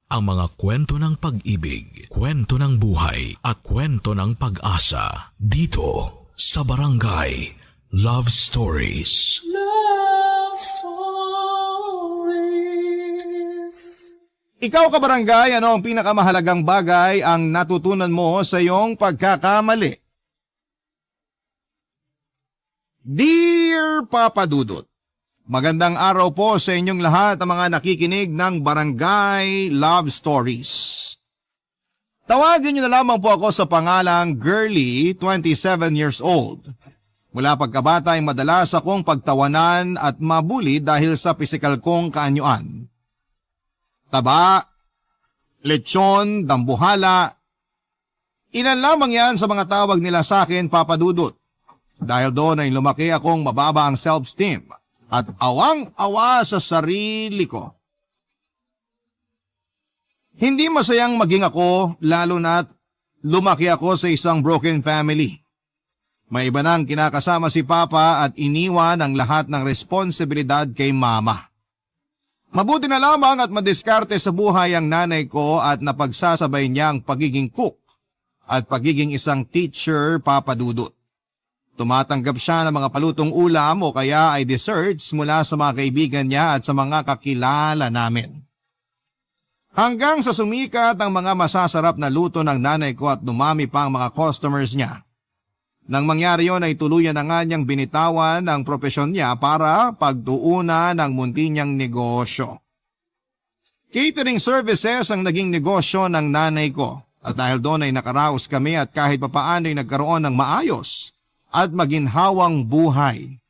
ang mga kwento ng pag-ibig, kwento ng buhay at kwento ng pag-asa dito sa Barangay Love Stories. Love Stories. Ikaw kabarangay, ano ang pinakamahalagang bagay ang natutunan mo sa iyong pagkakamali? Dear Papa Dudut, magandang araw po sa inyong lahat ang mga nakikinig ng Barangay Love Stories. Tawagin niyo na lamang po ako sa pangalang Girly, 27 years old. Mula pagkabata ay madalas akong pagtawanan at mabuli dahil sa pisikal kong kaanyuan. Taba, lechon, dambuhala, ilan lamang yan sa mga tawag nila sa akin, Papa Dudut. Dahil doon ay lumaki akong mababa ang self-esteem at awang-awa sa sarili ko. Hindi masayang maging ako, lalo na't lumaki ako sa isang broken family. May iba nang kinakasama si Papa at iniwan ang lahat ng responsibilidad kay Mama. Mabuti na lamang at madiskarte sa buhay ang nanay ko at napagsasabay niya ang pagiging cook at pagiging isang teacher, Papa Dudut. Tumatanggap siya ng mga palutong ulam o kaya ay desserts mula sa mga kaibigan niya at sa mga kakilala namin. Hanggang sa sumikat ang mga masasarap na luto ng nanay ko at dumami pa ang mga customers niya. Nang mangyari yon ay tuluyan na nga niyang binitawan ang propesyon niya para pagtuunan ng munti niyang negosyo. Catering services ang naging negosyo ng nanay ko at dahil doon ay nakaraos kami at kahit papaano ay nagkaroon ng maayos at maginhawang buhay.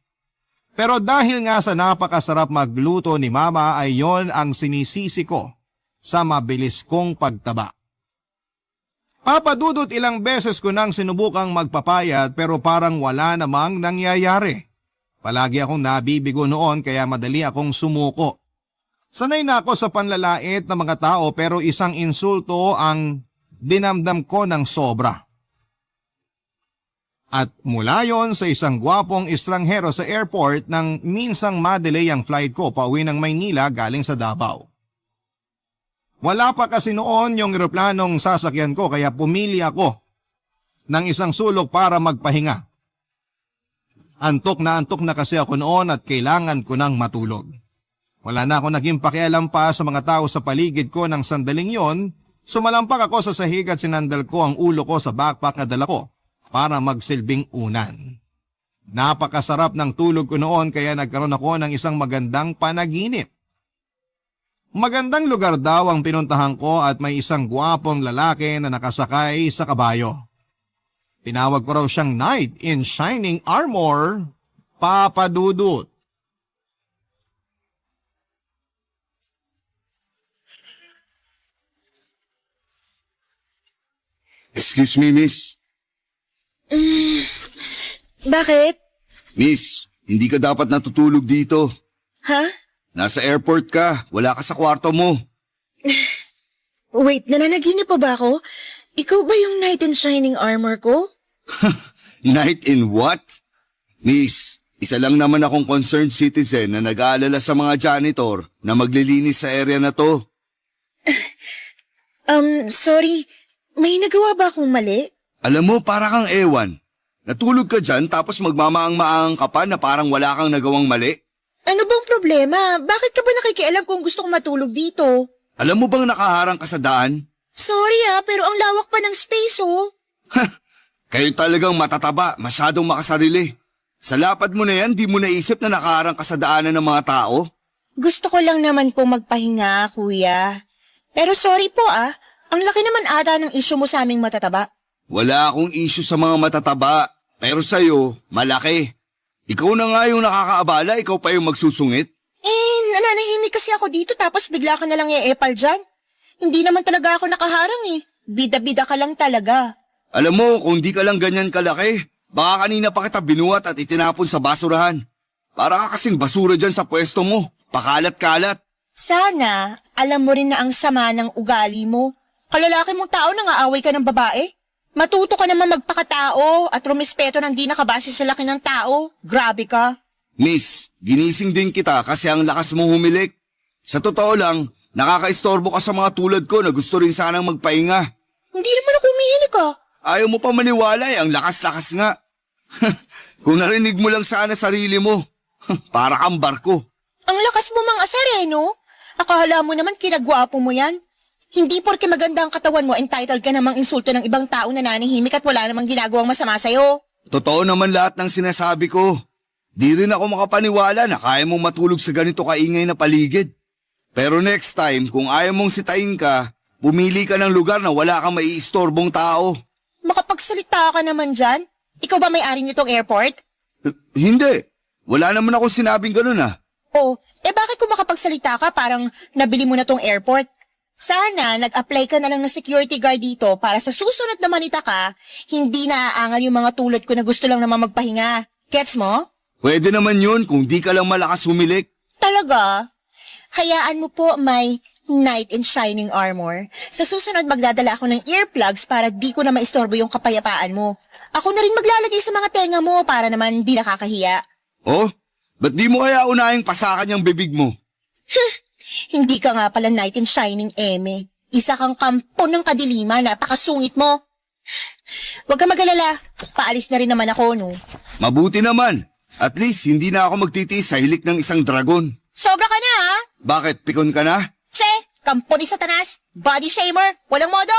Pero dahil nga sa napakasarap magluto ni Mama ay yon ang sinisisi ko sa mabilis kong pagtaba. Papa Dudut, ilang beses ko nang sinubukang magpapayat pero parang wala namang nangyayari. Palagi akong nabibigo noon kaya madali akong sumuko. Sanay na ako sa panlalait ng mga tao pero isang insulto ang dinamdam ko ng sobra. At mula yon sa isang gwapong estranghero sa airport nang minsang madelay ang flight ko pauwi ng Maynila galing sa Davao. Wala pa kasi noon yung eroplanong sasakyan ko kaya pumili ako ng isang sulok para magpahinga. Antok na kasi ako noon at kailangan ko nang matulog. Wala na ako naging pakialam pa sa mga tao sa paligid ko ng sandaling yon, sumalampak ako sa sahig at sinandal ko ang ulo ko sa backpack na dala ko para magsilbing unan. Napakasarap ng tulog ko noon kaya nagkaroon ako ng isang magandang panaginip. Magandang lugar daw ang pinuntahan ko at may isang gwapong lalaki na nakasakay sa kabayo. Tinawag ko raw siyang Knight in Shining Armor, Papa Dudut. Excuse me, miss. Bakit? Miss, hindi ka dapat natutulog dito. Ha? Nasa airport ka, wala ka sa kwarto mo. Wait, nananaginip pa ba ako? Ikaw ba yung knight in shining armor ko? Night in what? Miss, isa lang naman akong concerned citizen na nag-aalala sa mga janitor na maglilinis sa area na to. Sorry. May nagawa ba akong mali? Alam mo, para kang ewan. Natulog ka dyan tapos magmamaang-maang ka pa na parang wala kang nagawang mali. Ano bang problema? Bakit ka ba nakikialam kung gusto kong matulog dito? Alam mo bang nakaharang ka sa daan? Sorry pero ang lawak pa ng space oh. Kayo talagang matataba, masyadong makasarili. Sa lapad mo na yan, di mo naisip na nakaharang ka sa daanan ng mga tao? Gusto ko lang naman po magpahinga, kuya. Pero sorry po ang laki naman ata ng issue mo sa aming matataba. Wala akong issue sa mga matataba, pero sa'yo, malaki. Ikaw na nga yung nakakaabala, ikaw pa yung magsusungit. Nananahimik kasi ako dito tapos bigla ka na lang i-epal dyan. Hindi naman talaga ako nakaharang Bida-bida ka lang talaga. Alam mo, kung di ka lang ganyan kalaki, baka kanina pa kita binuhat at itinapon sa basurahan. Para ka kasing basura dyan sa pwesto mo, pakalat-kalat. Sana, alam mo rin na ang sama ng ugali mo. Kalalaki mong tao nang aaway ka ng babae. Matuto ka naman magpakatao at rumispeto ng di nakabase sa laki ng tao. Grabe ka. Miss, ginising din kita kasi ang lakas mong humilik. Sa totoo lang, Nakakaistorbo ka sa mga tulad ko na gusto rin sanang magpahinga. Hindi naman ako umiinig ah. Ayaw mo pa maniwala ang lakas-lakas nga. Kung narinig mo lang sana sarili mo, para kang barko. Ang lakas mo mang asar eh, no? Akala mo naman kinagwapo mo yan. Hindi porke maganda ang katawan mo, entitled ka namang insulto ng ibang tao na nanihimik at wala namang ginagawang masama sa'yo. Totoo naman lahat ng sinasabi ko. Di rin ako makapaniwala na kaya mong matulog sa ganito kaingay na paligid. Pero next time, kung ayaw mong sitayin ka, pumili ka ng lugar na wala kang maiistorbong tao. Makapagsalita ka naman dyan? Ikaw ba may-ari nitong airport? Hindi. Wala naman akong sinabing ganun ah. Oh, bakit kung makapagsalita ka parang nabili mo na tong airport? Sana nag-apply ka na lang ng security guard dito para sa susunod na manita ka, hindi naaangal yung mga tulad ko na gusto lang naman magpahinga. Gets mo? Pwede naman yun kung di ka lang malakas humilik. Talaga? Hayaan mo po may knight in shining armor. Sa susunod magdadala ako ng earplugs para di ko na maistorbo yung kapayapaan mo. Ako na rin maglalagay sa mga tenga mo para naman di nakakahiya. Oh? Ba't di mo kaya unahing pasakan yung bibig mo? Hindi ka nga pala knight in shining, Eme. Isa kang kampo ng kadiliman, napakasungit mo. Huwag ka mag-alala, paalis na rin naman ako, no? Mabuti naman. At least hindi na ako magtitiis sa hilik ng isang dragon. Sobra ka na, ha? Bakit? Pikon ka na? Che, kampo ni Satanas, body shamer, walang modo.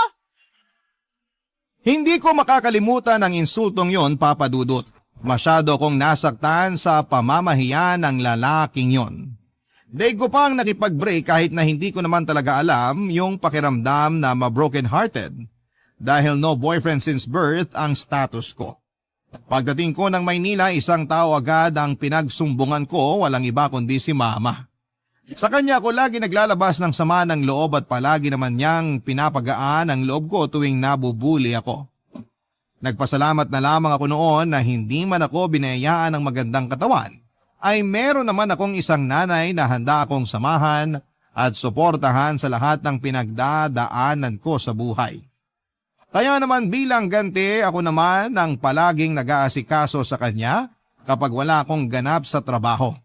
Hindi ko makakalimutan ang insultong yon, Papa Dudut. Masyado kong nasaktan sa pamamahiya ng lalaking yon. Daig ko pang nakipag-break kahit na hindi ko naman talaga alam yung pakiramdam na ma-broken-hearted dahil no boyfriend since birth ang status ko. Pagdating ko ng Maynila, isang tao agad ang pinagsumbungan ko, walang iba kundi si Mama. Sa kanya ako lagi naglalabas ng sama ng loob at palagi naman niyang pinapagaan ang loob ko tuwing nabubuli ako. Nagpasalamat na lamang ako noon na hindi man ako binayaan ng magandang katawan, ay meron naman akong isang nanay na handa akong samahan at suportahan sa lahat ng pinagdadaanan ko sa buhay. Kaya naman bilang ganti ako naman ang palaging nag-aasikaso sa kanya kapag wala akong ganap sa trabaho.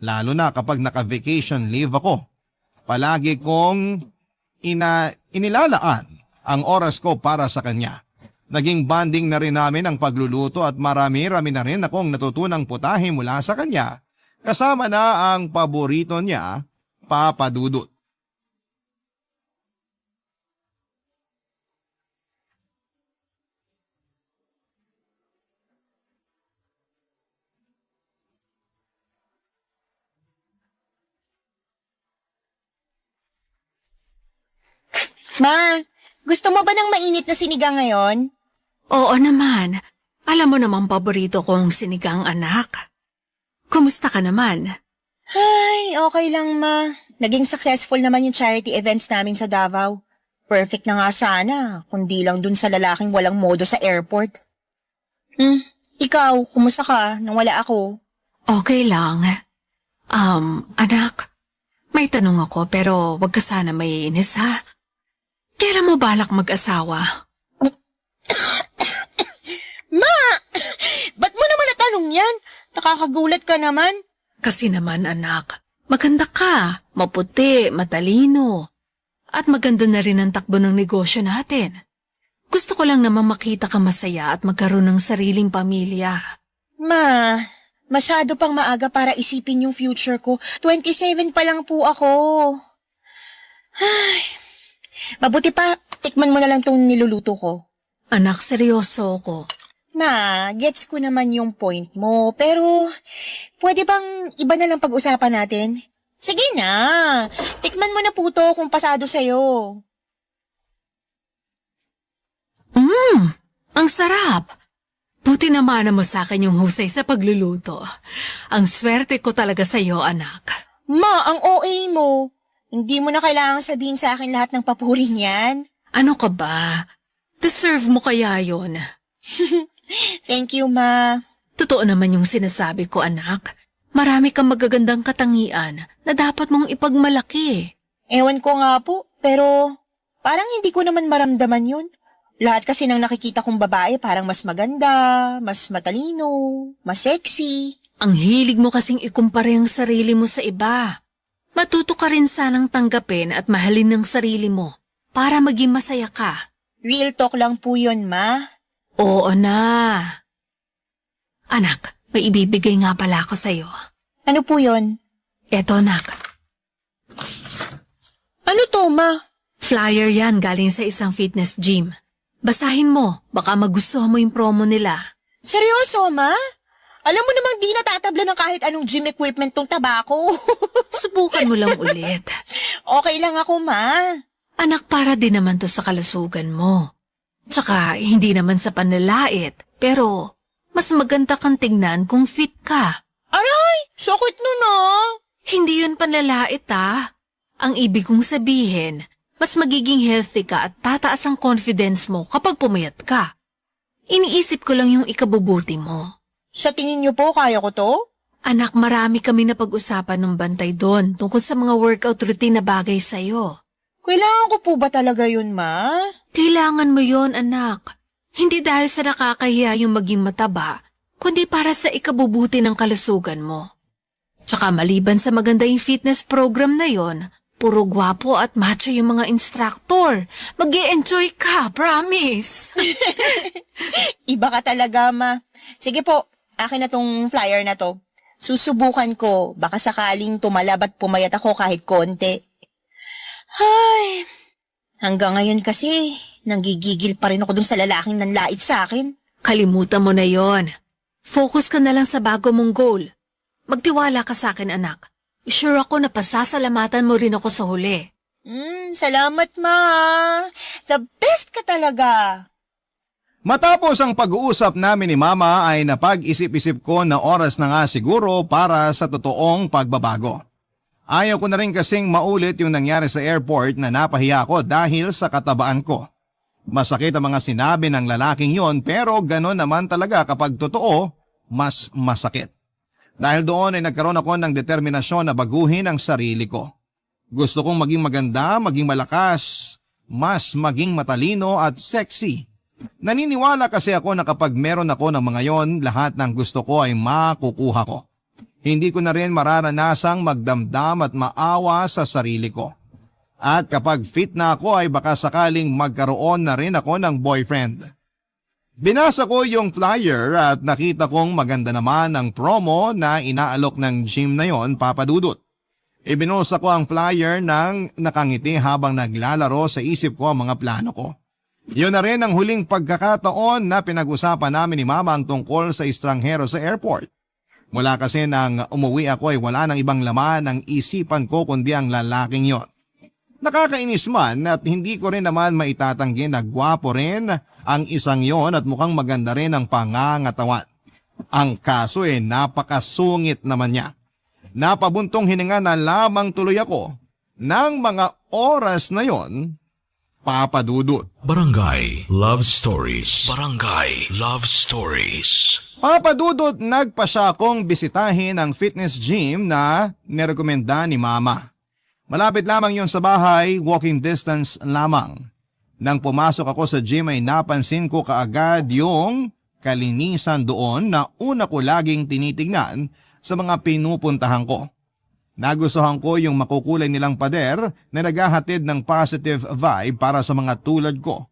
Lalo na kapag naka-vacation leave ako. Palagi kong inilalaan ang oras ko para sa kanya. Naging bonding na rin namin ang pagluluto at marami-rami na rin akong natutunang putahe mula sa kanya. Kasama na ang paborito niya, Papa Dudut. Ma, gusto mo ba ng mainit na sinigang ngayon? Oo naman. Alam mo namang paborito kong sinigang anak. Kumusta ka naman? Ay, okay lang, Ma. Naging successful naman yung charity events namin sa Davao. Perfect na nga sana, kundi lang dun sa lalaking walang modo sa airport. Ikaw, kumusta ka nang wala ako? Okay lang. Anak, may tanong ako pero wag ka sana maiinis ha. Kailan mo balak mag-asawa? Ma! Ba't mo naman natanong yan? Nakakagulat ka naman. Kasi naman anak, maganda ka, maputi, matalino. At maganda na rin ang takbo ng negosyo natin. Gusto ko lang naman makita ka masaya at magkaroon ng sariling pamilya. Ma, masyado pang maaga para isipin yung future ko. 27 pa lang po ako. Ay, mabuti pa, tikman mo na lang itong niluluto ko. Anak, seryoso ko. Ma, gets ko naman yung point mo, pero pwede bang iba na lang pag-usapan natin? Sige na, tikman mo na po to kung pasado sa'yo. Ang sarap. Buti naman mo sa akin yung husay sa pagluluto. Ang swerte ko talaga sa'yo, anak. Ma, ang OA mo. Hindi mo na kailangang sabihin sa akin lahat ng papuri niyan. Ano ka ba? Deserve mo kaya yon. Thank you, Ma. Totoo naman yung sinasabi ko, anak. Marami kang magagandang katangian na dapat mong ipagmalaki. Ewan ko nga po, pero parang hindi ko naman maramdaman yun. Lahat kasi ng nakikita kong babae parang mas maganda, mas matalino, mas sexy. Ang hilig mo kasing ikumpare ang sarili mo sa iba. Matuto ka rin sanang tanggapin at mahalin ng sarili mo para maging masaya ka. Real talk lang po yun, Ma. Oo na. Anak, may ibibigay nga pala ako sa'yo. Ano po yun? Eto, anak. Ano to, Ma? Flyer yan galing sa isang fitness gym. Basahin mo, baka magustuhan mo yung promo nila. Seryoso, Ma? Alam mo namang di natatabla ng kahit anong gym equipment tong tabako. Subukan mo lang ulit. Okay lang ako, Ma. Anak, para din naman to sa kalusugan mo. Tsaka, hindi naman sa panlalait, pero mas maganda kang tignan kung fit ka. Aray, sakit nun ah. Hindi yun panlalait Ang ibig kong sabihin, mas magiging healthy ka at tataas ang confidence mo kapag pumayat ka. Iniisip ko lang yung ikabubuti mo. Sa tingin niyo po, kaya ko to? Anak, marami kami na pag-usapan ng bantay doon tungkol sa mga workout routine na bagay sa'yo. Kailangan ko po ba talaga yun, Ma? Kailangan mo yon, anak. Hindi dahil sa nakakahiya yung maging mataba, kundi para sa ikabubuti ng kalusugan mo. Tsaka maliban sa maganda yung fitness program na yon, puro gwapo at macho yung mga instructor. Mag-e-enjoy ka, promise. Iba ka talaga, Ma. Sige po, akin na tong flyer na to. Susubukan ko, baka sakaling tumalab at pumayat ako kahit konti. Ay, hanggang ngayon kasi, nanggigigil pa rin ako dun sa lalaking nanlait sa akin. Kalimutan mo na yon. Focus ka na lang sa bago mong goal. Magtiwala ka sa akin, anak. Sure ako na pasasalamatan mo rin ako sa huli. Salamat, Ma. The best ka talaga. Matapos ang pag-uusap namin ni Mama ay napag-isip-isip ko na oras na nga siguro para sa totoong pagbabago. Ayaw ko na rin kasing maulit yung nangyari sa airport na napahiya ko dahil sa katabaan ko. Masakit ang mga sinabi ng lalaking yon pero gano'n naman talaga kapag totoo, mas masakit. Dahil doon ay nagkaroon ako ng determinasyon na baguhin ang sarili ko. Gusto kong maging maganda, maging malakas, mas maging matalino at sexy. Naniniwala kasi ako na kapag meron ako ng mga yon, lahat ng gusto ko ay makukuha ko. Hindi ko na rin mararanasang magdamdam at maawa sa sarili ko. At kapag fit na ako ay baka sakaling magkaroon na rin ako ng boyfriend. Binasa ko yung flyer at nakita kong maganda naman ang promo na inaalok ng gym na yon, Papa Dudut. Ibinusa ko ang flyer ng nakangiti habang naglalaro sa isip ko ang mga plano ko. Yun na rin ang huling pagkakataon na pinag-usapan namin ni Mama ang tungkol sa estranghero sa airport. Mula kasi nang umuwi ako ay wala nang ibang laman ang isipan ko kundi ang lalaking yon. Nakakainis man at hindi ko rin naman maitatanggi na gwapo rin ang isang yon at mukhang maganda rin ang pangangatawan. Ang kaso napakasungit naman niya. Napabuntong hininga na lamang tuloy ako ng mga oras na yon, Papa Dudut. Barangay Love Stories. Barangay Love Stories. Papa Dudut, nagpa siya akong bisitahin ang fitness gym na nirekomenda ni Mama. Malapit lamang yon sa bahay, walking distance lamang. Nang pumasok ako sa gym ay napansin ko kaagad yung kalinisan doon na una ko laging tinitignan sa mga pinupuntahan ko. Nagustuhan ko yung makukulay nilang pader na naghahatid ng positive vibe para sa mga tulad ko.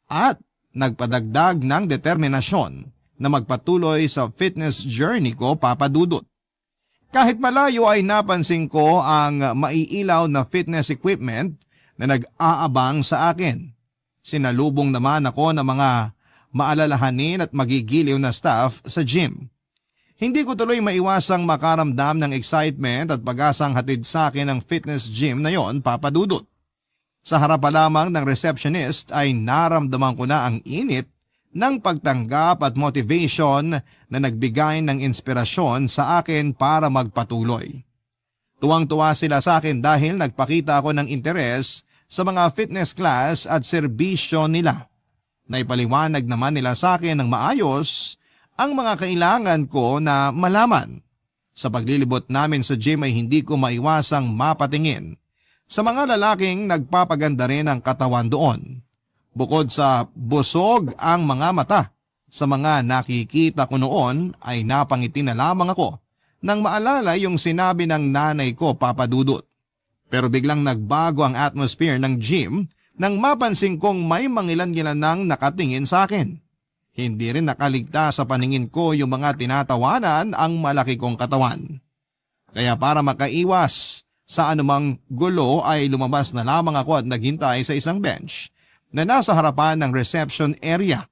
At nagpadagdag ng determinasyon na magpatuloy sa fitness journey ko, Papa Dudut. Kahit malayo ay napansin ko ang maiilaw na fitness equipment na nag-aabang sa akin. Sinalubong naman ako ng mga maalalahanin at magigiliw na staff sa gym. Hindi ko tuloy maiwasang makaramdam ng excitement at pag-asang hatid sa akin ng fitness gym na yon, Papa Dudut. Sa harap pa lamang ng receptionist ay naramdaman ko na ang init ng pagtanggap at motivation na nagbigay ng inspirasyon sa akin para magpatuloy. Tuwang-tuwa sila sa akin dahil nagpakita ako ng interes sa mga fitness class at serbisyo nila. Naipaliwanag naman nila sa akin ng maayos ang mga kailangan ko na malaman. Sa paglilibot namin sa gym ay hindi ko maiwasang mapatingin sa mga lalaking nagpapaganda rin ang katawan doon. Bukod sa busog ang mga mata, sa mga nakikita ko noon ay napangiti na lamang ako nang maalala yung sinabi ng nanay ko, Papa Dudut. Pero biglang nagbago ang atmosphere ng gym nang mapansin kong may mangilan-ngilan nang nakatingin sa akin. Hindi rin nakaligtas sa paningin ko yung mga tinatawanan ang malaki kong katawan. Kaya para makaiwas sa anumang gulo ay lumabas na lamang ako at naghintay sa isang bench na nasa harapan ng reception area.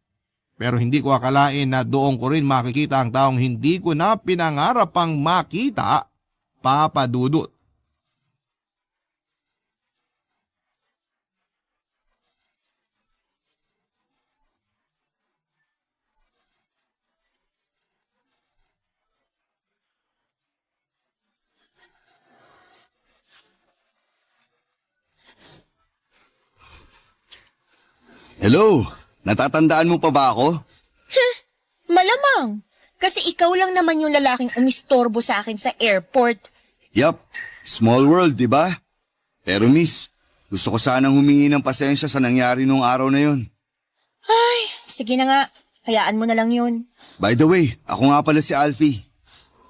Pero hindi ko akalain na doon ko rin makikita ang taong hindi ko na pinangarap pang makita, Papa Dudut. Hello, natatandaan mo pa ba ako? Malamang. Kasi ikaw lang naman yung lalaking umistorbo sa akin sa airport. Yup, small world, di ba? Pero miss, gusto ko sanang humingi ng pasensya sa nangyari nung araw na yon. Ay, sige na nga. Hayaan mo na lang yun. By the way, ako nga pala si Alfie.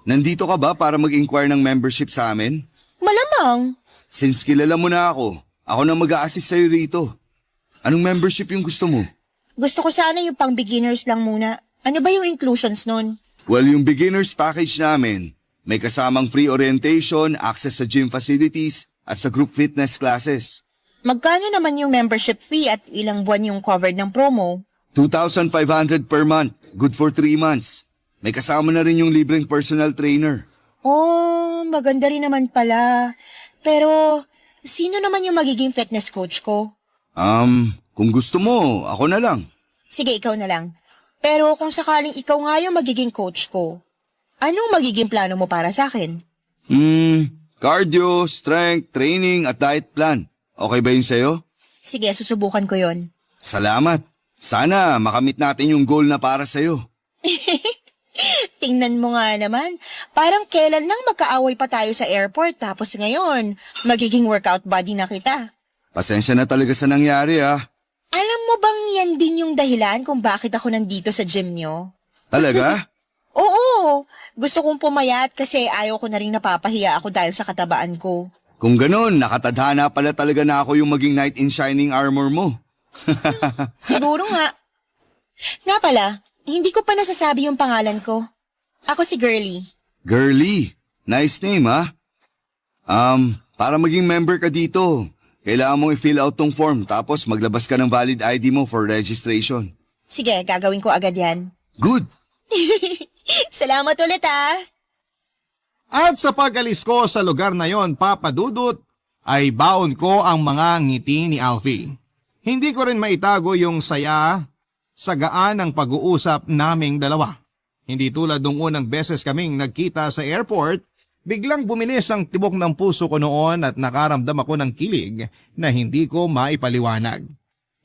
Nandito ka ba para mag-inquire ng membership sa amin? Malamang. Since kilala mo na ako na mag-a-assist sa'yo rito. Anong membership yung gusto mo? Gusto ko sana yung pang beginners lang muna. Ano ba yung inclusions nun? Well, yung beginners package namin, may kasamang free orientation, access sa gym facilities, at sa group fitness classes. Magkano naman yung membership fee at ilang buwan yung covered ng promo? 2,500 per month, good for 3 months. May kasama na rin yung libreng personal trainer. Oh, maganda rin naman pala. Pero, sino naman yung magiging fitness coach ko? Kung gusto mo, ako na lang. Sige, ikaw na lang. Pero kung sakaling ikaw nga yung magiging coach ko, anong magiging plano mo para sa akin? Cardio, strength, training at diet plan. Okay ba yun sa'yo? Sige, susubukan ko yon. Salamat. Sana makamit natin yung goal na para sa'yo. Tingnan mo nga naman, parang kailan lang magkaaway pa tayo sa airport tapos ngayon, magiging workout buddy na kita. Pasensya na talaga sa nangyari Alam mo bang yan din yung dahilan kung bakit ako nandito sa gym nyo? Talaga? Oo, gusto kong pumayat kasi ayaw ko na rin napapahiya ako dahil sa katabaan ko. Kung ganun, nakatadhana pala talaga na ako yung maging knight in shining armor mo. Siguro nga. Nga pala, hindi ko pa nasasabi yung pangalan ko. Ako si Girlie. Girlie, nice name para maging member ka dito, kailangan mong i-fill out tong form tapos maglabas ka ng valid ID mo for registration. Sige, gagawin ko agad yan. Good! Salamat ulit At sa pag-alis ko sa lugar na yon, Papa Dudut, ay baon ko ang mga ngiti ni Alfie. Hindi ko rin maitago yung saya sa gaan ng pag-uusap naming dalawa. Hindi tulad nung unang beses kaming nagkita sa airport, biglang bumilis ang tibok ng puso ko noon at nakaramdam ako ng kilig na hindi ko maipaliwanag.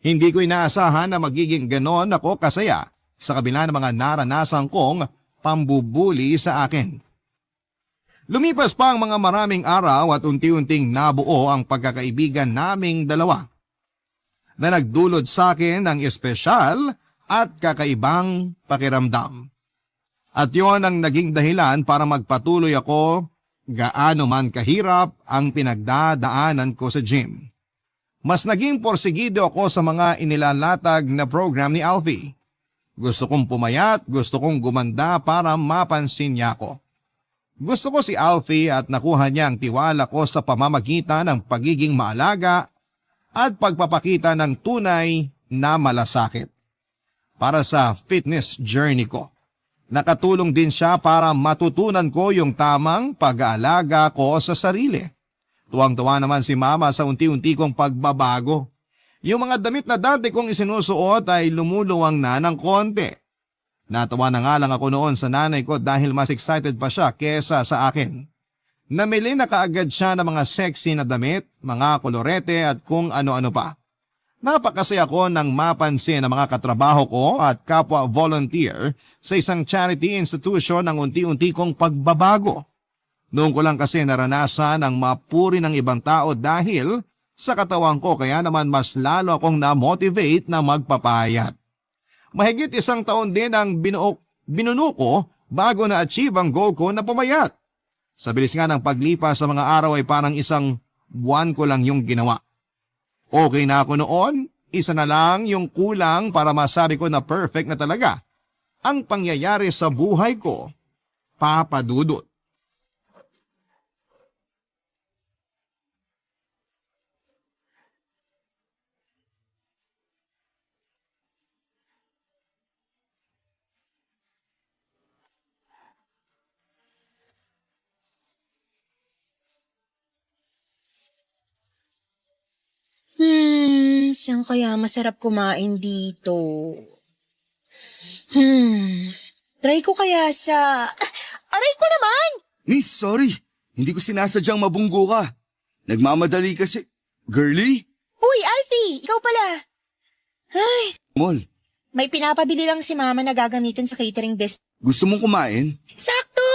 Hindi ko inaasahan na magiging ganon ako kasaya sa kabila ng mga naranasan kong pambubuli sa akin. Lumipas pa ang mga maraming araw at unti-unting nabuo ang pagkakaibigan naming dalawa na nagdulot sa akin ng espesyal at kakaibang pakiramdam. At yon ang naging dahilan para magpatuloy ako gaano man kahirap ang pinagdadaanan ko sa gym. Mas naging porsigido ako sa mga inilalatag na program ni Alfie. Gusto kong pumayat, gusto kong gumanda para mapansin niya ako. Gusto ko si Alfie at nakuha niya ang tiwala ko sa pamamagitan ng pagiging maalaga at pagpapakita ng tunay na malasakit. Para sa fitness journey ko. Nakatulong din siya para matutunan ko yung tamang pag-aalaga ko sa sarili. Tuwang-tuwa naman si Mama sa unti-unti kong pagbabago. Yung mga damit na dati kong isinusuot ay lumuluwang na ng konti. Natawa na nga lang ako noon sa nanay ko dahil mas excited pa siya kesa sa akin. Namili na kaagad siya ng mga sexy na damit, mga kolorete at kung ano-ano pa. Napakasaya ko nang mapansin ang mga katrabaho ko at kapwa volunteer sa isang charity institution ang unti-unti kong pagbabago. Noon ko lang kasi naranasan ang mapuri ng ibang tao dahil sa katawan ko kaya naman mas lalo akong na-motivate na magpapayat. Mahigit 1 taon din ang binuno ko bago na-achieve ang goal ko na pumayat. Sa bilis nga ng paglipas sa mga araw ay parang isang buwan ko lang yung ginawa. Okay na ako noon, isa na lang yung kulang para masabi ko na perfect na talaga ang pangyayari sa buhay ko, Papa Dudut. Saan kaya masarap kumain dito? Try ko kaya sa... Aray ko naman! Miss, sorry. Hindi ko sinasadyang mabunggo ka. Nagmamadali kasi. Girly? Uy, Alfie! Ikaw pala! Ay, Mol, may pinapabili lang si Mama na gagamitin sa catering business. gusto mong kumain? Sakto!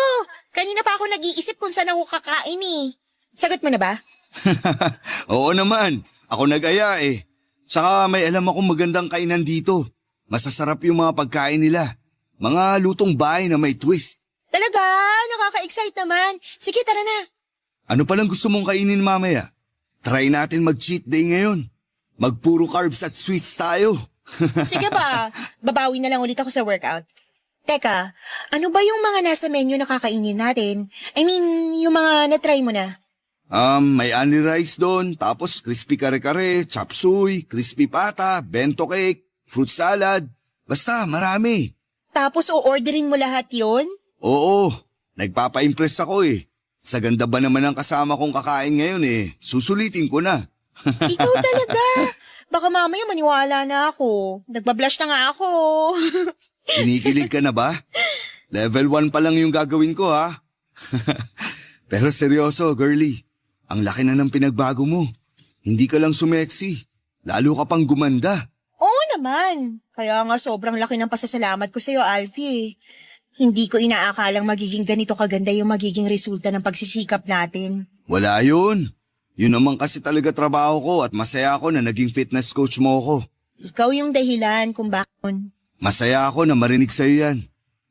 Kanina pa ako nag-iisip kung saan ako kakain eh. Sagot mo na ba? Oo naman. Ako nag-aya eh. Tsaka may alam akong magandang kainan dito. Masasarap yung mga pagkain nila. Mga lutong bahay na may twist. Talaga? Nakaka-excite naman. Sige, tara na. Ano palang gusto mong kainin mamaya? Try natin mag-cheat day ngayon. Magpuro carbs at sweets tayo. Sige ba? Babawi na lang ulit ako sa workout. Teka, ano ba yung mga nasa menu na kakainin natin? I mean, yung mga na-try mo na. May ani rice doon, tapos crispy kare-kare, chop suey, crispy pata, bento cake, fruit salad. Basta, marami. Tapos o-orderin mo lahat yon? Oo, nagpapa-impress ako eh. Sa ganda ba naman ang kasama kong kakain ngayon eh, susulitin ko na. Ikaw talaga. Baka mamaya maniwala na ako. Nagbablush na nga ako. Kinikilig ka na ba? Level 1 pa lang yung gagawin ko ha. Pero seryoso, girly. Ang laki na ng pinagbago mo. Hindi ka lang sumeksi. Lalo ka pang gumanda. Oo naman. Kaya nga sobrang laki ng pasasalamat ko sa'yo, Alfie. Hindi ko inaakalang magiging ganito kaganda yung magiging resulta ng pagsisikap natin. Wala yun. Yun naman kasi talaga trabaho ko at masaya ako na naging fitness coach mo ako. Ikaw yung dahilan kung bakit. Masaya ako na marinig sa'yo yan.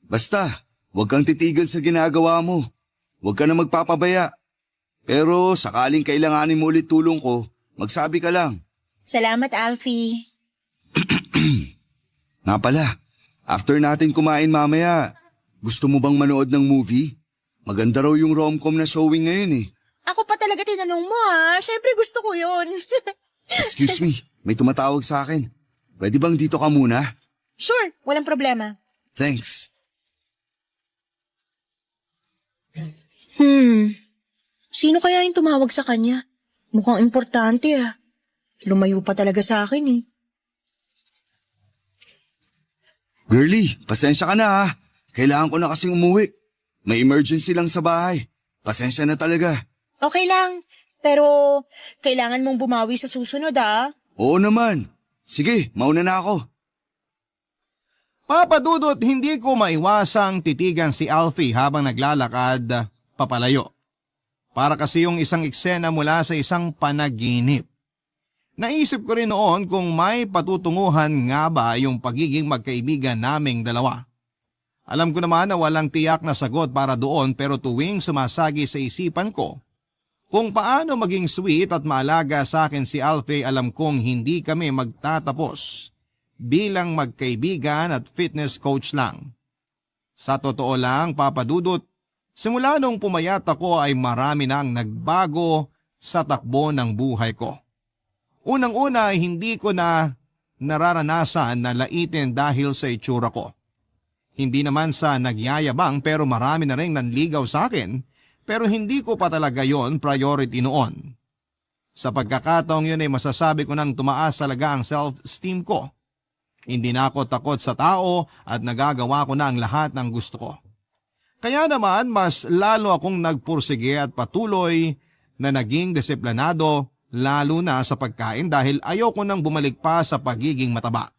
Basta, huwag kang titigil sa ginagawa mo. Huwag ka na magpapabaya. Pero sakaling kailanganin mo ulit tulong ko, magsabi ka lang. Salamat, Alfie. Nga pala, after natin kumain mamaya, gusto mo bang manood ng movie? Maganda raw yung rom-com na showing ngayon eh. Ako pa talaga tinanong mo ha. Siyempre gusto ko yun. Excuse me, may tumatawag sa akin. Pwede bang dito ka muna? Sure, walang problema. Thanks. Sino kaya yung tumawag sa kanya? Mukhang importante ah. Lumayo pa talaga sa akin eh. Girly, pasensya ka na ha. Kailangan ko na kasing umuwi. May emergency lang sa bahay. Pasensya na talaga. Okay lang, pero kailangan mong bumawi sa susunod ah. Oo naman. Sige, mauna na ako. Papa Dudut, hindi ko maiwasang titigan si Alfie habang naglalakad papalayo. Para kasi yung isang eksena mula sa isang panaginip. Naisip ko rin noon kung may patutunguhan nga ba yung pagiging magkaibigan naming dalawa. Alam ko naman na walang tiyak na sagot para doon pero tuwing sumasagi sa isipan ko, kung paano maging sweet at maalaga sa akin si Alfie, alam kong hindi kami magtatapos bilang magkaibigan at fitness coach lang. Sa totoo lang, Papa Dudut, simula nung pumayat ako ay marami nang nagbago sa takbo ng buhay ko. Unang-una ay hindi ko na nararanasan na laitin dahil sa itsura ko. Hindi naman sa nagyayabang pero marami na rin nanligaw sa akin pero hindi ko pa talaga yon priority noon. Sa pagkakataong yun ay masasabi ko nang tumaas talaga ang self-esteem ko. Hindi na ako takot sa tao at nagagawa ko na ang lahat ng gusto ko. Kaya naman mas lalo akong nagpursige at patuloy na naging disiplinado lalo na sa pagkain dahil ayoko nang bumalik pa sa pagiging mataba.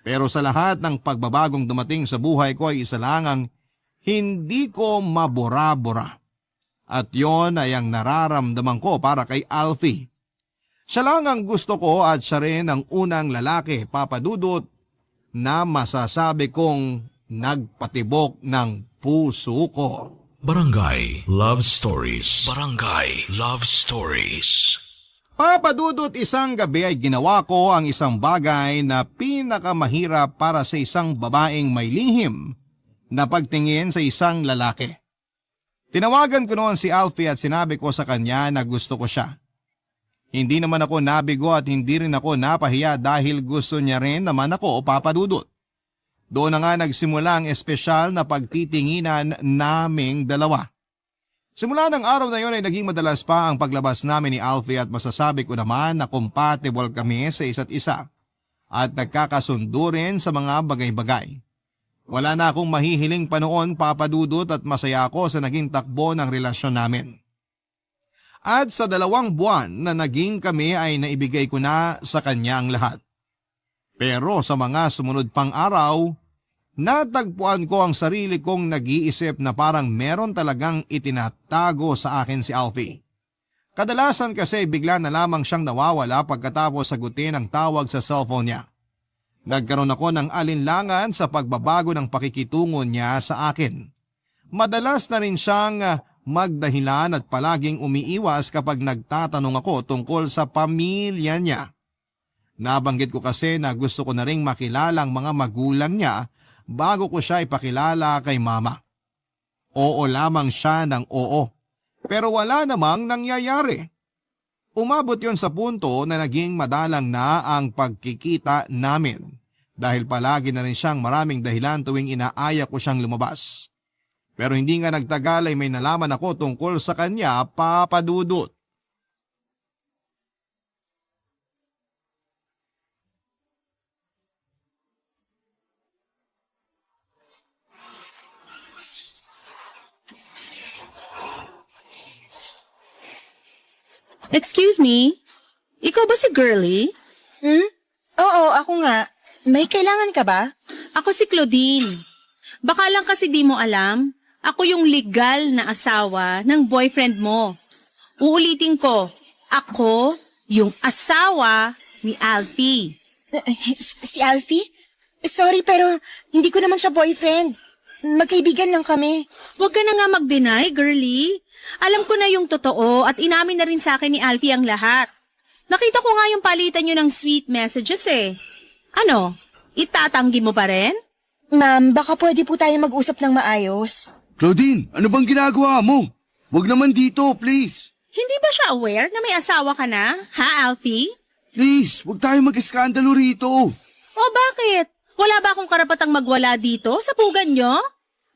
Pero sa lahat ng pagbabagong dumating sa buhay ko ay isa lang ang hindi ko mabura-bura. At yon ay ang nararamdaman ko para kay Alfie. Siya lang ang gusto ko at siya rin ang unang lalaki, Papa Dudut, na masasabi kong nagpatibok ng puso ko. Barangay Love Stories. Barangay Love Stories. Papa Dudut, isang gabi ay ginawa ko ang isang bagay na pinakamahirap para sa isang babaeng may lihim na pagtingin sa isang lalaki. Tinawagan ko noon si Alfie at sinabi ko sa kanya na gusto ko siya. Hindi naman ako nabigo at hindi rin ako napahiya dahil gusto niya rin naman ako, Papa Dudut. Doon na nga nagsimula ang espesyal na pagtitinginan naming dalawa. Simula ng araw na yon ay naging madalas pa ang paglabas namin ni Alfie at masasabi ko naman na compatible kami sa isa't isa at nagkakasundo rin sa mga bagay-bagay. Wala na akong mahihiling pa noon, Papa Dudut, at masaya ako sa naging takbo ng relasyon namin. At sa 2 buwan na naging kami ay naibigay ko na sa kanya ang lahat. Pero sa mga sumunod pang araw, natagpuan ko ang sarili kong nag-iisip na parang meron talagang itinatago sa akin si Alfie. Kadalasan kasi bigla na lamang siyang nawawala pagkatapos sagutin ang tawag sa cellphone niya. Nagkaroon ako ng alinlangan sa pagbabago ng pakikitungo niya sa akin. Madalas na rin siyang magdahilan at palaging umiiwas kapag nagtatanong ako tungkol sa pamilya niya. Nabanggit ko kasi na gusto ko na ring makilala ang mga magulang niya bago ko siya ipakilala kay mama. Oo lamang siya ng oo, pero wala namang nangyayari. Umabot yon sa punto na naging madalang na ang pagkikita namin dahil palagi na rin siyang maraming dahilan tuwing inaaya ko siyang lumabas. Pero hindi nga nagtagal ay may nalaman ako tungkol sa kanya, Papa Dudut. Excuse me? Ikaw ba si Girlie? Oo, ako nga. May kailangan ka ba? Ako si Claudine. Baka lang kasi di mo alam, ako yung legal na asawa ng boyfriend mo. Uulitin ko, ako yung asawa ni Alfie. Si Alfie? Sorry pero hindi ko naman siya boyfriend. Magkaibigan lang kami. Huwag ka na nga mag-deny, Girlie. Alam ko na yung totoo at inamin na rin sa akin ni Alfie ang lahat. Nakita ko nga yung palitan nyo ng sweet messages eh. Ano? Itatanggi mo pa rin? Ma'am, baka pwede po tayo mag-usap ng maayos. Claudine, ano bang ginagawa mo? Huwag naman dito, please. Hindi ba siya aware na may asawa ka na? Ha, Alfie? Please, huwag tayo mag-iskandalo rito. O bakit? Wala ba akong karapatang magwala dito sa pugan nyo?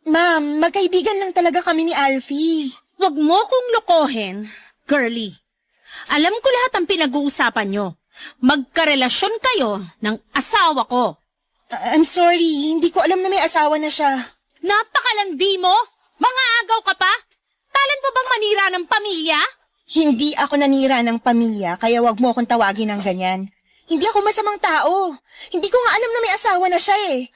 Ma'am, magkaibigan lang talaga kami ni Alfie. Huwag mo kong lokohin, Girlie. Alam ko lahat ang pinag-uusapan nyo. Magkarelasyon kayo ng asawa ko. I'm sorry, hindi ko alam na may asawa na siya. Napakalandi mo? Mga agaw ka pa? Talan mo bang manira ng pamilya? Hindi ako nanira ng pamilya, kaya wag mo akong tawagin ng ganyan. Hindi ako masamang tao. Hindi ko nga alam na may asawa na siya eh.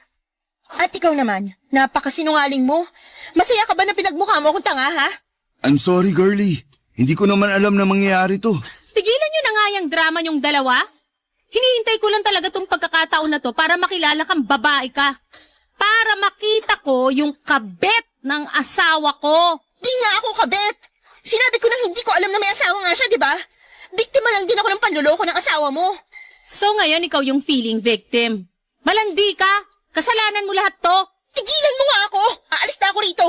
At ikaw naman, napakasinungaling mo. Masaya ka ba na pinagmukha mo akong tanga, ha? I'm sorry, Girlie. Hindi ko naman alam na mangyayari to. Tigilan nyo na nga yung drama nyong dalawa. Hinihintay ko lang talaga tong pagkakataon na to para makilala kang babae ka. Para makita ko yung kabet ng asawa ko. Di nga ako kabet. Sinabi ko nang hindi ko alam na may asawa nga siya, di ba? Biktima lang din ako ng panluloko ng asawa mo. So ngayon ikaw yung feeling victim. Malandi ka. Kasalanan mo lahat to. Tigilan mo nga ako! Aalis na ako rito!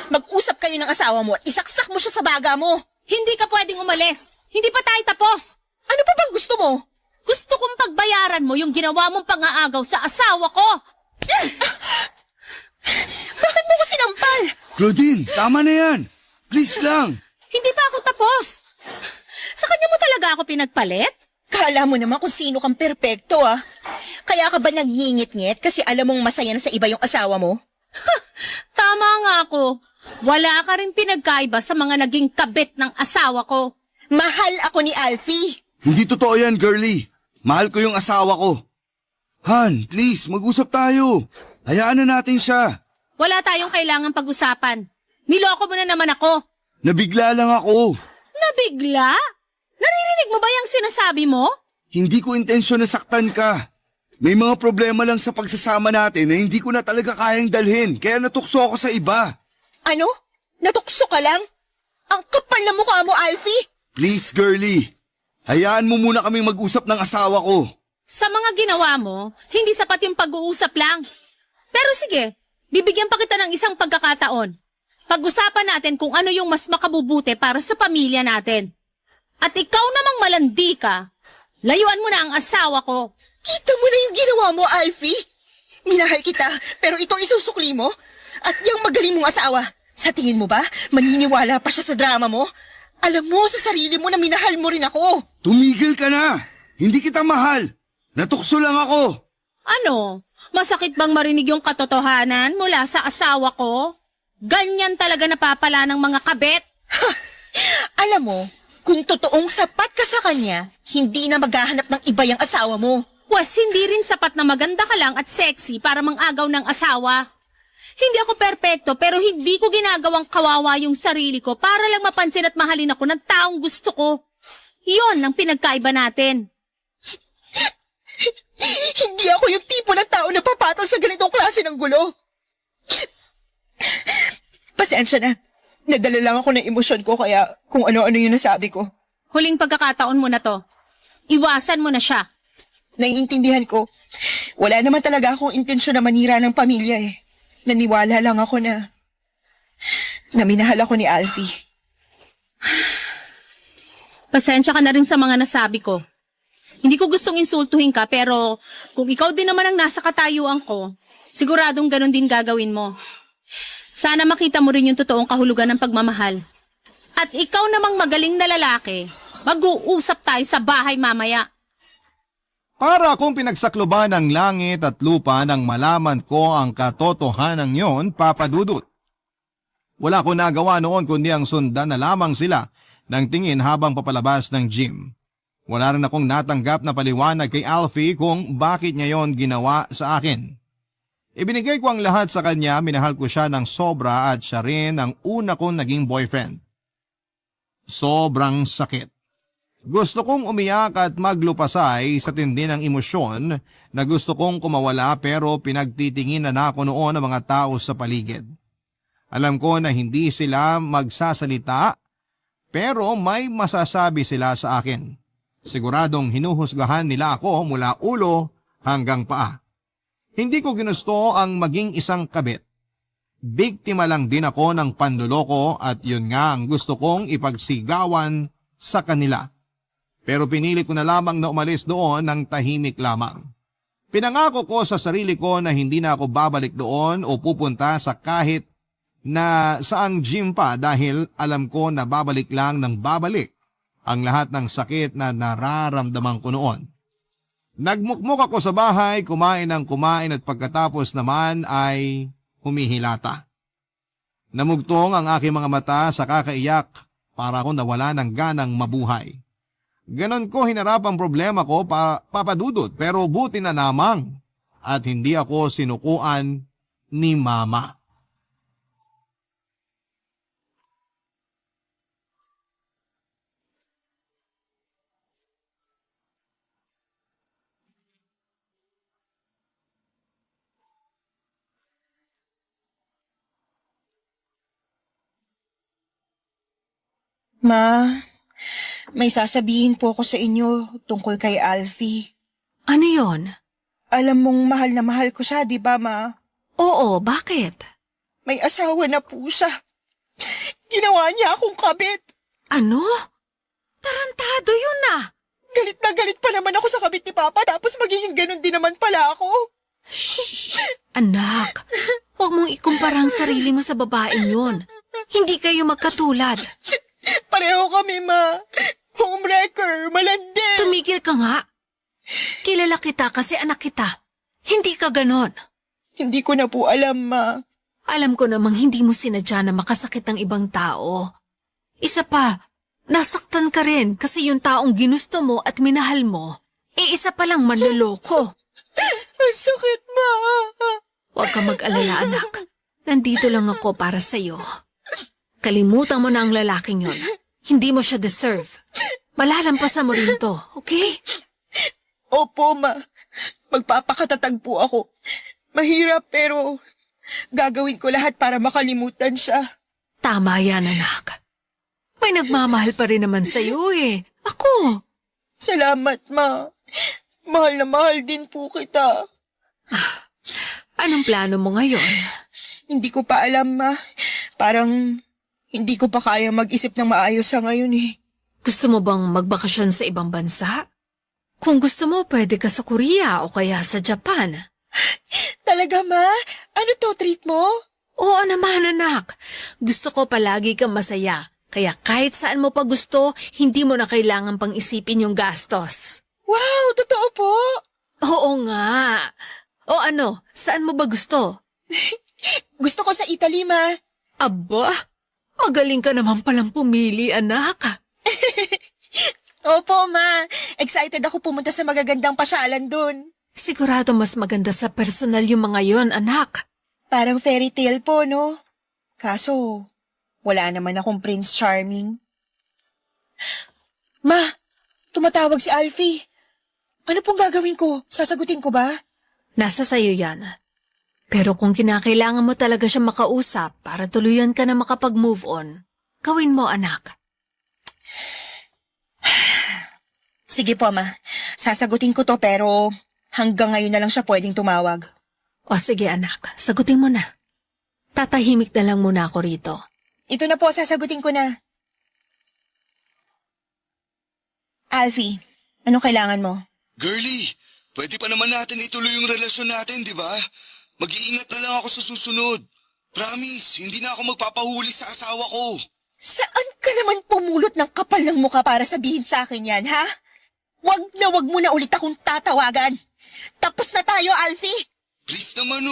Mag-usap kayo ng asawa mo at isaksak mo siya sa baga mo! Hindi ka pwedeng umalis! Hindi pa tayo tapos! Ano pa bang gusto mo? Gusto kong pagbayaran mo yung ginawa mong pang-aagaw sa asawa ko! Bakit mo ko sinampal? Claudine, tama na yan. Please lang. Hindi pa ako tapos! Sa kanya mo talaga ako pinagpalit? Kala mo naman kung sino kang perpekto ah. Kaya ka ba nagngingit-ngit kasi alam mong masaya na sa iba yung asawa mo? Tama nga ako. Wala ka rin pinagkaiba sa mga naging kabit ng asawa ko. Mahal ako ni Alfie. Hindi totoo yan, Girlie. Mahal ko yung asawa ko. Han, please, mag-usap tayo. Hayaan na natin siya. Wala tayong kailangang pag-usapan. Niloko mo na naman ako. Nabigla lang ako. Nabigla? Naririnig mo ba yung sinasabi mo? Hindi ko intensyon na saktan ka. May mga problema lang sa pagsasama natin na hindi ko na talaga kayang dalhin, kaya natukso ako sa iba. Ano? Natukso ka lang? Ang kapal na mukha mo, Alfie! Please, girlie. Hayaan mo muna kaming mag-usap ng asawa ko. Sa mga ginawa mo, hindi sapat yung pag-uusap lang. Pero sige, bibigyan pa kita ng isang pagkakataon. Pag-usapan natin kung ano yung mas makabubuti para sa pamilya natin. At ikaw namang malandi ka, layuan mo na ang asawa ko. Kita mo na yung ginawa mo, Alfie! Minahal kita, pero itong isusukli mo? At yung magaling mong asawa, sa tingin mo ba, maniniwala pa siya sa drama mo? Alam mo sa sarili mo na minahal mo rin ako. Tumigil ka na! Hindi kita mahal! Natukso lang ako! Ano? Masakit bang marinig yung katotohanan mula sa asawa ko? Ganyan talaga napapala ng mga kabet. Alam mo, kung totoong sapat ka sa kanya, hindi na maghahanap ng iba yung asawa mo. Pwes hindi rin sapat na maganda ka lang at sexy para mangagaw ng asawa. Hindi ako perpekto pero hindi ko ginagawang kawawa yung sarili ko para lang mapansin at mahalin ako ng taong gusto ko. Yon ang pinagkaiba natin. Hindi ako yung tipo ng tao na papatol sa ganitong klase ng gulo. Pasensya na. Nadala lang ako ng emosyon ko kaya kung ano-ano yung nasabi ko. Huling pagkakataon mo na to. Iwasan mo na siya. Naiintindihan ko. Wala naman talaga akong intensyon na manira ng pamilya eh. Naniwala lang ako na minahal ako ni Alfie. Pasensya ka na rin sa mga nasabi ko. Hindi ko gustong insultuhin ka pero kung ikaw din naman ang nasa katayuan ko, siguradong ganun din gagawin mo. Sana makita mo rin yung totoong kahulugan ng pagmamahal. At ikaw namang magaling na lalaki, mag-uusap tayo sa bahay mamaya. Para akong pinagsakloban ng langit at lupa nang malaman ko ang katotohanan yon, Papa Dudut. Wala ko nagawa noon kundi ang sundan na lamang sila ng tingin habang papalabas ng gym. Wala rin akong natanggap na paliwanag kay Alfie kung bakit niya yon ginawa sa akin. Ibinigay ko ang lahat sa kanya, minahal ko siya ng sobra at siya rin ang una kong naging boyfriend. Sobrang sakit. Gusto kong umiyak at maglupasay sa tindi ng emosyon na gusto kong kumawala pero pinagtitingin na ako noon ng mga tao sa paligid. Alam ko na hindi sila magsasalita pero may masasabi sila sa akin. Siguradong hinuhusgahan nila ako mula ulo hanggang paa. Hindi ko ginusto ang maging isang kabit. Biktima lang din ako ng panloloko at yun nga ang gusto kong ipagsigawan sa kanila. Pero pinili ko na lamang na umalis doon ng tahimik lamang. Pinangako ko sa sarili ko na hindi na ako babalik doon o pupunta sa kahit na saang gym pa dahil alam ko na babalik lang ng babalik ang lahat ng sakit na nararamdaman ko noon. Nagmukmuk ako sa bahay, kumain ng kumain at pagkatapos naman ay humihilata. Namugtong ang aking mga mata sa kakaiyak para ako nawala ng ganang mabuhay. Ganon ko hinarap ang problema ko, Papa Dudut, pero buti na lamang at hindi ako sinukuan ni Mama. Ma, may sasabihin po ako sa inyo tungkol kay Alfie. Ano yon? Alam mong mahal na mahal ko siya, di ba, Ma? Oo, bakit? May asawa na po siya. Ginawa niya akong kabit. Ano? Tarantado yun na. Galit na galit pa naman ako sa kabit ni Papa tapos magiging ganun din naman pala ako. Anak, huwag mong ikumpara ang sarili mo sa babaeng yun. Hindi kayo magkatulad. Pareho kami, Ma. Homewrecker, malandi. Tumigil ka nga. Kilala kita kasi anak kita. Hindi ka ganon. Hindi ko na po alam, Ma. Alam ko namang hindi mo sinadya na makasakit ang ibang tao. Isa pa, nasaktan ka rin kasi yung taong ginusto mo at minahal mo, isa pa lang manloloko. Ang sakit, Ma. Huwag ka mag-alala, anak. Nandito lang ako para sa'yo. Kalimutan mo na ang lalaking yon. Hindi mo siya deserve. Malalampasan mo rin to, okay? Opo, Ma. Magpapakatatag po ako. Mahirap pero gagawin ko lahat para makalimutan siya. Tama yan, anak. May nagmamahal pa rin naman sa'yo eh. Ako. Salamat, Ma. Mahal na mahal din po kita. Anong plano mo ngayon? Hindi ko pa alam, Ma. Parang hindi ko pa kaya mag-isip ng maayos sa ngayon eh. Gusto mo bang magbakasyon sa ibang bansa? Kung gusto mo, pwede ka sa Korea o kaya sa Japan. Talaga, Ma? Ano to, treat mo? Oo naman, anak. Gusto ko palagi kang masaya. Kaya kahit saan mo pa gusto, hindi mo na kailangan pang isipin yung gastos. Wow, totoo po? Oo nga. O ano, saan mo ba gusto? Gusto ko sa Italy, Ma. Aba, magaling ka naman palang pumili, anak. Opo, Ma. Excited ako pumunta sa magagandang pasyalan dun. Sigurado mas maganda sa personal yung mga yon, anak. Parang fairy tale po, no? Kaso, wala naman akong Prince Charming. Ma, tumatawag si Alfie. Ano pong gagawin ko? Sasagutin ko ba? Nasa sayo yan. Pero kung kinakailangan mo talaga siya makausap para tuluyan ka na makapag-move on, gawin mo, anak. Sige po, Ma. Sasagutin ko to pero hanggang ngayon na lang siya pwedeng tumawag. O sige, anak. Sagutin mo na. Tatahimik na lang muna ako rito. Ito na po, sasagutin ko na. Alfie, anong kailangan mo? Girlie, pwede pa naman natin ituloy yung relasyon natin, di ba? Mag-iingat na lang ako sa susunod. Promise, hindi na ako magpapahuli sa asawa ko. Saan ka naman pumulot ng kapal ng mukha para sabihin sa akin yan, ha? Wag mo na ulit akong tatawagan. Tapos na tayo, Alfie. Please naman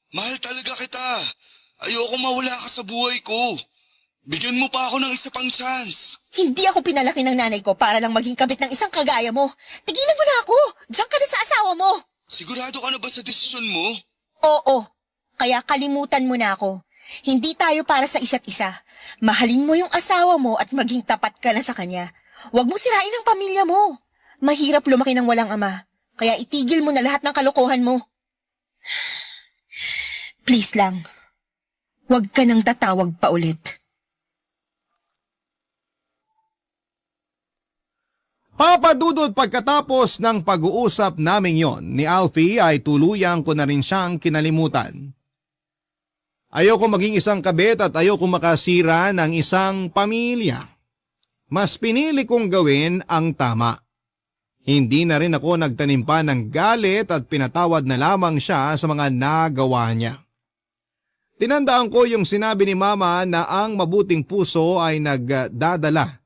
mahal talaga kita. Ayoko mawala ka sa buhay ko. Bigyan mo pa ako ng isa pang chance. Hindi ako pinalaki ng nanay ko para lang maging kabit ng isang kagaya mo. Tigilan mo na ako. Diyan ka na sa asawa mo. Sigurado ka na ba sa desisyon mo? Oo. Kaya kalimutan mo na ako. Hindi tayo para sa isa't isa. Mahalin mo yung asawa mo at maging tapat ka na sa kanya. Huwag mo sirain ang pamilya mo. Mahirap lumaki ng walang ama. Kaya itigil mo na lahat ng kalokohan mo. Please lang. Huwag ka nang tatawag pa ulit. Papadudod pagkatapos ng pag-uusap naming yon ni Alfie ay tuluyang ko na rin siyang kinalimutan. Ayoko maging isang kabit at ayoko makasira ng isang pamilya. Mas pinili kong gawin ang tama. Hindi na rin ako nagtanim pa ng galit at pinatawad na lamang siya sa mga nagawa niya. Tinandaan ko yung sinabi ni Mama na ang mabuting puso ay nagdadala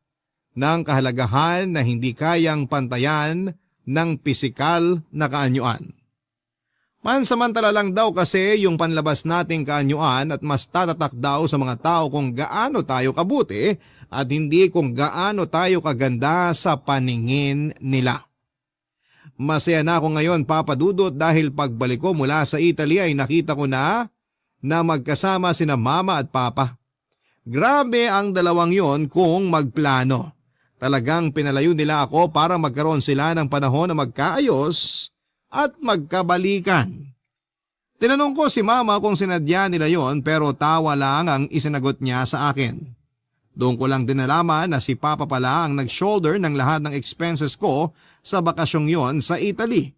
ng kahalagahan na hindi kayang pantayan ng pisikal na kaanyuan. Pansamantala lang daw kasi yung panlabas nating kaanyuan at mas tatatak daw sa mga tao kung gaano tayo kabuti at hindi kung gaano tayo kaganda sa paningin nila. Masaya na ako ngayon, Papa Dudut, dahil pagbalik ko mula sa Italy ay nakita ko na magkasama sina Mama at Papa. Grabe ang dalawang yon kung magplano. Talagang pinalayo nila ako para magkaroon sila ng panahon na magkaayos at magkabalikan. Tinanong ko si Mama kung sinadya nila yon pero tawa lang ang isinagot niya sa akin. Doon ko lang din nalaman na si Papa pala ang nag-shoulder ng lahat ng expenses ko sa bakasyong yon sa Italy.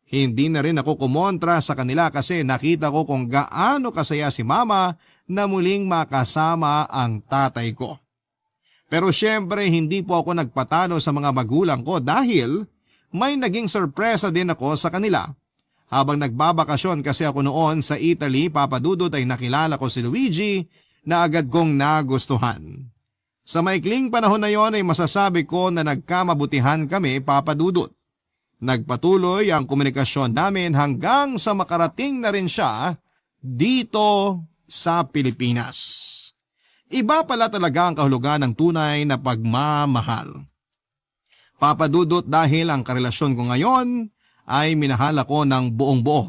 Hindi na rin ako kumontra sa kanila kasi nakita ko kung gaano kasaya si Mama na muling makasama ang tatay ko. Pero syempre hindi po ako nagpatalo sa mga magulang ko dahil may naging sorpresa din ako sa kanila. Habang nagbabakasyon kasi ako noon sa Italy, Papa Dudut, ay nakilala ko si Luigi na agad kong nagustuhan. Sa maikling panahon na yon ay masasabi ko na nagkamabutihan kami, Papa Dudut. Nagpatuloy ang komunikasyon namin hanggang sa makarating na rin siya dito sa Pilipinas. Iba pala talaga ang kahulugan ng tunay na pagmamahal. Papa Dudut, dahil ang karelasyon ko ngayon ay minahal ako ng buong buo.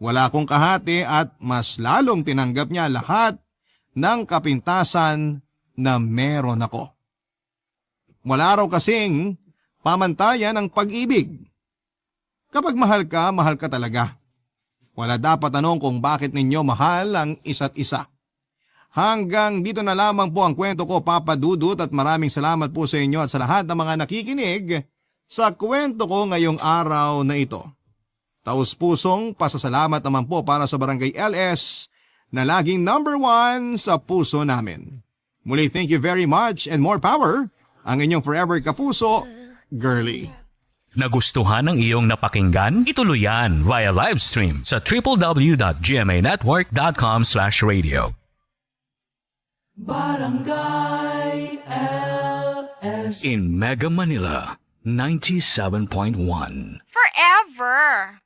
Wala akong kahati at mas lalong tinanggap niya lahat ng kapintasan na meron ako. Wala raw kasing pamantayan ng pag-ibig. Kapag mahal ka talaga. Wala dapat tanong kung bakit ninyo mahal ang isa't isa. Hanggang dito na lamang po ang kwento ko, Papa Dudut, at maraming salamat po sa inyo at sa lahat ng mga nakikinig sa kwento ko ngayong araw na ito. Taus-pusong pasasalamat naman po para sa Barangay LS na laging number 1 sa puso namin. Muli, thank you very much and more power, ang inyong forever kapuso, Girly. Nagustuhan ng iyong napakinggan? Ituloy yan via live stream sa www.gmanetwork.com/radio. Barangay LS. In Mega Manila, 97.1. Forever.